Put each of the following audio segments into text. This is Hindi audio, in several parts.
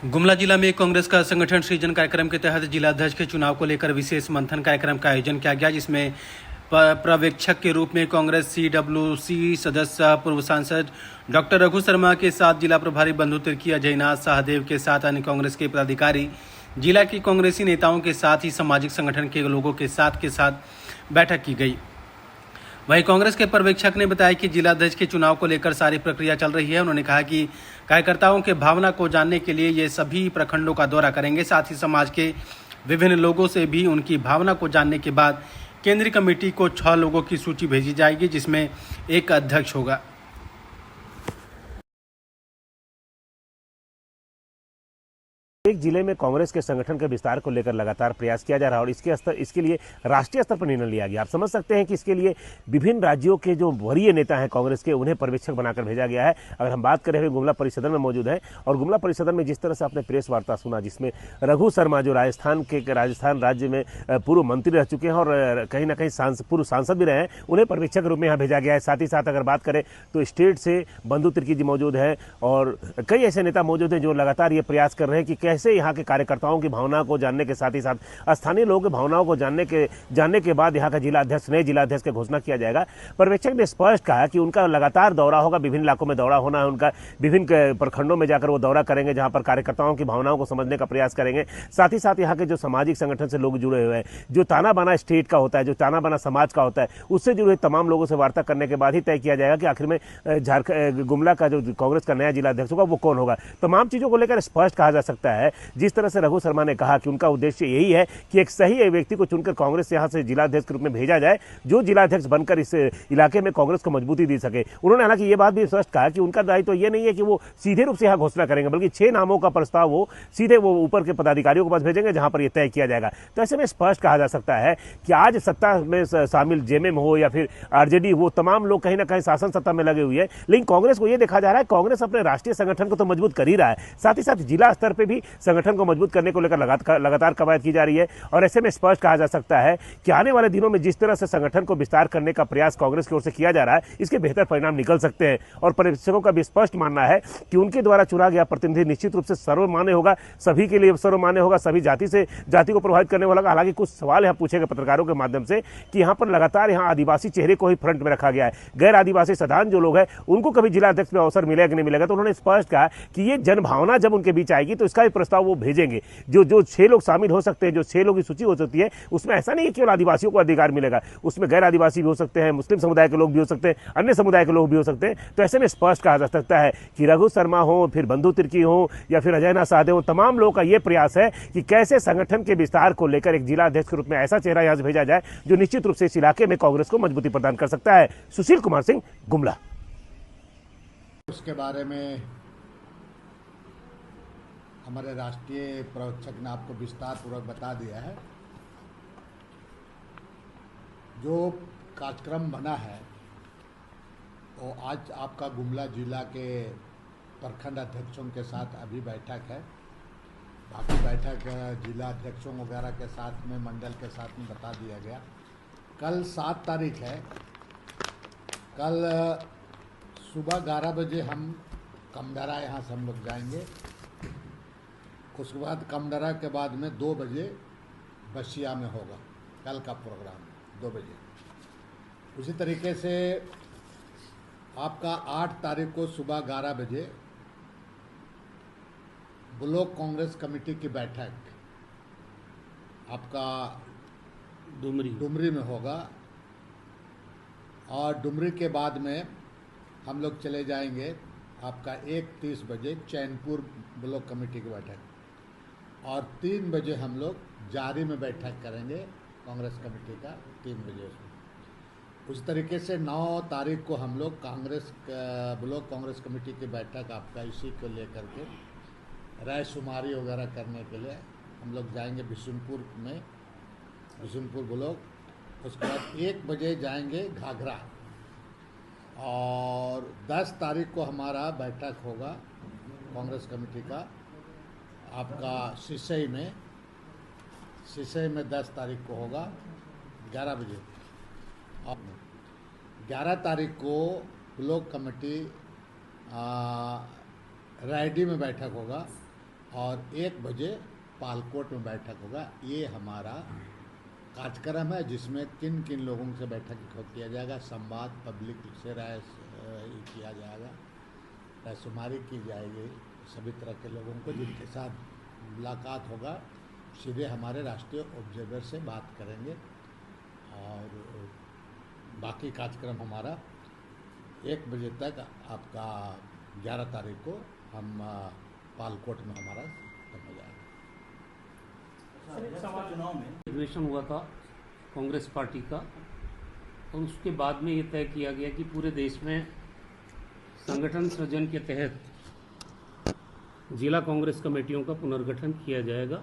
गुमला जिला में कांग्रेस का संगठन सृजन कार्यक्रम के तहत जिलाध्यक्ष के चुनाव को लेकर विशेष मंथन कार्यक्रम का आयोजन किया गया, जिसमें पर्यवेक्षक के रूप में कांग्रेस CWC सदस्य पूर्व सांसद डॉक्टर रघु शर्मा के साथ जिला प्रभारी बंधु तिर्की अजयनाथ सहदेव के साथ अन्य कांग्रेस के पदाधिकारी, जिला की कांग्रेसी नेताओं के साथ ही सामाजिक संगठन के लोगों के साथ बैठक की गई। वहीं कांग्रेस के पर्यवेक्षक ने बताया कि जिलाध्यक्ष के चुनाव को लेकर सारी प्रक्रिया चल रही है। उन्होंने कहा कि कार्यकर्ताओं के भावना को जानने के लिए ये सभी प्रखंडों का दौरा करेंगे। साथ ही समाज के विभिन्न लोगों से भी उनकी भावना को जानने के बाद केंद्रीय कमेटी को 6 लोगों की सूची भेजी जाएगी, जिसमें एक अध्यक्ष होगा। एक जिले में कांग्रेस के संगठन के विस्तार को लेकर लगातार प्रयास किया जा रहा है और इसके लिए राष्ट्रीय स्तर पर निर्णय लिया गया। आप समझ सकते हैं कि इसके लिए विभिन्न राज्यों के जो वरीय नेता हैं कांग्रेस के, उन्हें पर्यवेक्षक बनाकर भेजा गया है। अगर हम बात करें, गुमला परिसदन में मौजूद है और गुमला परिसदन में जिस तरह से आपने प्रेस वार्ता सुना, जिसमें रघु शर्मा जो राजस्थान राज्य में पूर्व मंत्री रह चुके हैं और कहीं ना कहीं पूर्व सांसद भी रहे हैं, उन्हें पर्यवेक्षक के रूप में यहाँ भेजा गया है। साथ ही साथ अगर बात करें तो स्टेट से बंधु तिर्की जी मौजूद है और कई ऐसे नेता मौजूद हैं जो लगातार ये प्रयास कर रहे हैं कि कैसे यहाँ के कार्यकर्ताओं की भावना को जानने के साथ ही साथ स्थानीय लोगों की भावनाओं को जानने के बाद यहाँ का नए जिलाध्यक्ष की घोषणा किया जाएगा। पर्यवेक्षक ने स्पष्ट कहा कि उनका लगातार दौरा होगा, विभिन्न इलाकों में दौरा होना है उनका, विभिन्न प्रखंडों में जाकर वो दौरा करेंगे जहां पर कार्यकर्ताओं की भावनाओं को समझने का प्रयास करेंगे। साथ ही साथ यहाँ के जो सामाजिक संगठन से लोग जुड़े हुए हैं, जो ताना बाना स्टेट का होता है, जो ताना बाना समाज का होता है, उससे जुड़े तमाम लोगों से वार्ता करने के बाद ही तय किया जाएगा कि आखिर में गुमला का जो कांग्रेस का नया जिलाध्यक्ष होगा वो कौन होगा। तमाम चीजों को लेकर स्पष्ट कहा जा सकता है। जिस तरह से रघु शर्मा ने कहा कि उनका उद्देश्य यही है कि एक सही व्यक्ति को चुनकर कांग्रेस यहां से जिलाध्यक्ष के रूप में भेजा जाए, जो जिलाध्यक्ष बनकर इस इलाके में कांग्रेस को मजबूती दे सके। उन्होंने हालांकि ये बात भी स्पष्ट कहा कि उनका दायित्व ये नहीं है कि वो सीधे रूप से यहां घोषणा करेंगे, बल्कि 6 नामों का प्रस्ताव वो सीधे ऊपर के पदाधिकारियों के पास भेजेंगे जहां पर यह तय किया जाएगा। तो ऐसे में स्पष्ट कहा जा सकता है कि आज सत्ता में शामिल जेएमएम हो या फिर आरजेडी हो, तमाम लोग कहीं ना कहीं शासन सत्ता में लगे हुए हैं, लेकिन कांग्रेस को यह देखा जा रहा है कांग्रेस अपने राष्ट्रीय संगठन को तो मजबूत कर ही रहा है, साथ ही साथ जिला स्तर पर भी संगठन को मजबूत करने को लेकर लगातार कवायद की जा रही है। और ऐसे में स्पष्ट कहा जा सकता है कि आने वाले दिनों में जिस तरह से संगठन को विस्तार करने का प्रयास कांग्रेस की ओर से किया जा रहा है, इसके बेहतर परिणाम निकल सकते हैं। और पर्यवेक्षकों का भी स्पष्ट मानना है कि उनके द्वारा चुना गया प्रतिनिधि निश्चित रूप से सर्वमान्य होगा, सभी के लिए सर्वमान्य होगा, सभी जाति को प्रभावित करने वाला। हालांकि कुछ सवाल यहाँ पूछे गए पत्रकारों के माध्यम से कि यहाँ पर लगातार यहाँ आदिवासी चेहरे को ही फ्रंट में रखा गया है, गैर आदिवासी साधारण जो लोग हैं उनको कभी जिलाध्यक्ष में अवसर मिलेगा कि नहीं मिलेगा। तो उन्होंने स्पष्ट कहा कि ये जनभावना जब उनके बीच आएगी तो इसका भी प्रस्ताव वो भेजेंगे। जो 6 लोग शामिल हो सकते हैं, जो 6 लोग की सूची हो सकती है, उसमें ऐसा नहीं है केवल आदिवासियों को अधिकार मिलेगा, उसमें गैर आदिवासी भी हो सकते हैं, मुस्लिम समुदाय के लोग भी हो सकते हैं, अन्य समुदाय के लोग भी हो सकते हैं। तो ऐसे में स्पष्ट कहा जा सकता है कि रघु शर्मा हो, फिर बंधु तिर्की हो या फिर अजयनाथ सहदेव हो, तमाम लोगों का यह प्रयास है कि कैसे संगठन के विस्तार को लेकर एक जिलाध्यक्ष के रूप में ऐसा चेहरा यहां से भेजा जाए जो निश्चित रूप से इस इलाके में कांग्रेस को मजबूती प्रदान कर सकता है। सुशील कुमार सिंह, गुमला। उसके बारे में हमारे राष्ट्रीय पर्यवेक्षक ने आपको विस्तार पूर्वक बता दिया है। जो कार्यक्रम बना है वो आज आपका गुमला जिला के प्रखंड अध्यक्षों के साथ अभी बैठक है। बाकी बैठक जिला अध्यक्षों वगैरह के साथ में, मंडल के साथ में बता दिया गया। कल 7 तारीख है। कल सुबह 11 बजे हम कमडरा यहाँ से हम लोग जाएंगे। उसके बाद कमडरा के बाद में 2 बजे बसिया में होगा कल का प्रोग्राम, 2 बजे। उसी तरीके से आपका 8 तारीख को सुबह 11 बजे ब्लॉक कांग्रेस कमेटी की बैठक आपका डुमरी में होगा और डुमरी के बाद में हम लोग चले जाएंगे आपका 1:30 बजे चैनपुर ब्लॉक कमेटी की बैठक और 3 बजे हम लोग जारी में बैठक करेंगे कांग्रेस कमेटी का 3 बजे। उस तरीके से 9 तारीख को हम लोग ब्लॉक कांग्रेस कमेटी की बैठक आपका इसी को लेकर के रायशुमारी वगैरह करने के लिए हम लोग जाएंगे बिशुनपुर ब्लॉक। उसके बाद 1 बजे जाएंगे घाघरा और 10 तारीख को हमारा बैठक होगा कांग्रेस कमेटी का आपका सिसई में 10 तारीख को होगा 11 बजे। और 11 तारीख को ब्लॉक कमेटी रायडी में बैठक होगा और 1 बजे पालकोट में बैठक होगा। ये हमारा कार्यक्रम है जिसमें किन किन लोगों से बैठक किया जाएगा, संवाद, पब्लिक से राय किया जाएगा, रायशुमारी की जाएगी सभी तरह के लोगों को जिनके साथ मुलाकात होगा। सीधे हमारे राष्ट्रीय ऑब्जर्वर से बात करेंगे और बाकी कार्यक्रम हमारा 1 बजे तक आपका 11 तारीख को हम पालकोट में हमारा हो जाएगा। चुनाव में अधिवेशन हुआ था कांग्रेस पार्टी का और उसके बाद में ये तय किया गया कि पूरे देश में संगठन सृजन के तहत जिला कांग्रेस कमेटियों का पुनर्गठन किया जाएगा।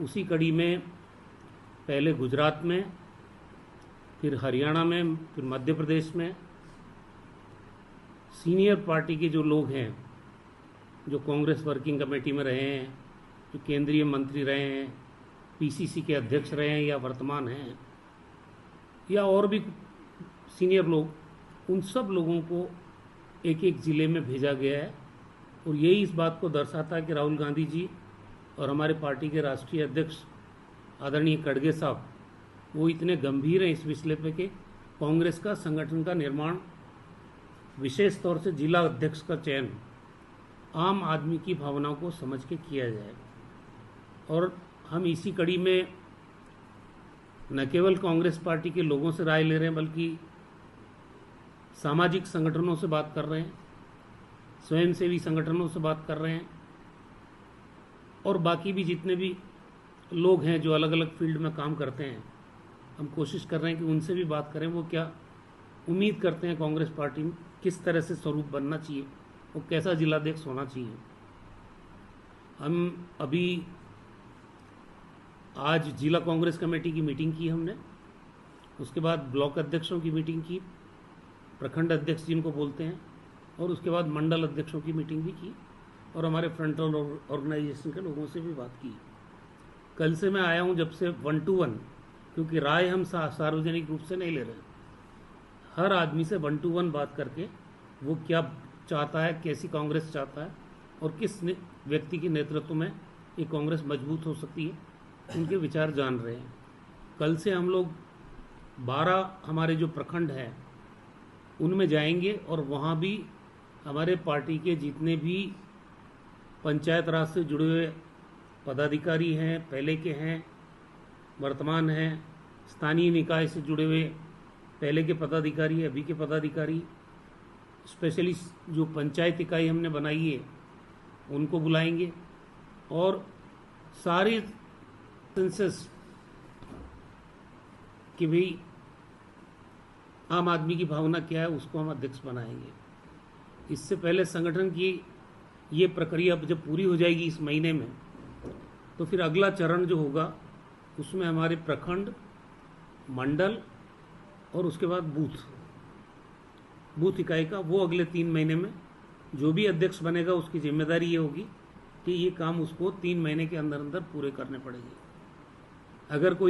उसी कड़ी में पहले गुजरात में, फिर हरियाणा में, फिर मध्य प्रदेश में सीनियर पार्टी के जो लोग हैं, जो कांग्रेस वर्किंग कमेटी में रहे हैं, जो केंद्रीय मंत्री रहे हैं, पीसीसी के अध्यक्ष रहे हैं या वर्तमान हैं, या और भी सीनियर लोग, उन सब लोगों को एक एक ज़िले में भेजा गया है। और यही इस बात को दर्शाता है कि राहुल गांधी जी और हमारे पार्टी के राष्ट्रीय अध्यक्ष आदरणीय खड़गे साहब वो इतने गंभीर हैं इस विषय पे कि कांग्रेस का संगठन का निर्माण, विशेष तौर से जिला अध्यक्ष का चयन आम आदमी की भावनाओं को समझ के किया जाए। और हम इसी कड़ी में न केवल कांग्रेस पार्टी के लोगों से राय ले रहे हैं, बल्कि सामाजिक संगठनों से बात कर रहे हैं, स्वयंसेवी संगठनों से बात कर रहे हैं और बाकी भी जितने भी लोग हैं जो अलग अलग फील्ड में काम करते हैं, हम कोशिश कर रहे हैं कि उनसे भी बात करें। वो क्या उम्मीद करते हैं कांग्रेस पार्टी में किस तरह से स्वरूप बनना चाहिए, वो कैसा जिलाध्यक्ष होना चाहिए। हम अभी आज जिला कांग्रेस कमेटी की मीटिंग की हमने, उसके बाद ब्लॉक अध्यक्षों की मीटिंग की, प्रखंड अध्यक्ष जिनको बोलते हैं, और उसके बाद मंडल अध्यक्षों की मीटिंग भी की और हमारे फ्रंटल ऑर्गेनाइजेशन के लोगों से भी बात की। कल से मैं आया हूं जब से 1 to 1, क्योंकि राय हम सार्वजनिक रूप से नहीं ले रहे, हर आदमी से 1 to 1 बात करके वो क्या चाहता है, कैसी कांग्रेस चाहता है और किस व्यक्ति के नेतृत्व में ये कांग्रेस मजबूत हो सकती है, उनके विचार जान रहे हैं। कल से हम लोग 12 हमारे जो प्रखंड हैं उनमें जाएंगे और वहाँ भी हमारे पार्टी के जितने भी पंचायत राज से जुड़े हुए पदाधिकारी हैं, पहले के हैं, वर्तमान हैं, स्थानीय निकाय से जुड़े हुए पहले के पदाधिकारी, अभी के पदाधिकारी, स्पेशली जो पंचायत इकाई हमने बनाई है उनको बुलाएंगे और सारे सेंसस कि भाई आम आदमी की भावना क्या है उसको हम अध्यक्ष बनाएंगे। इससे पहले संगठन की ये प्रक्रिया जब पूरी हो जाएगी इस महीने में, तो फिर अगला चरण जो होगा उसमें हमारे प्रखंड, मंडल और उसके बाद बूथ इकाई का, वो अगले 3 महीने में जो भी अध्यक्ष बनेगा उसकी जिम्मेदारी ये होगी कि ये काम उसको 3 महीने के अंदर अंदर पूरे करने पड़ेंगे। अगर कोई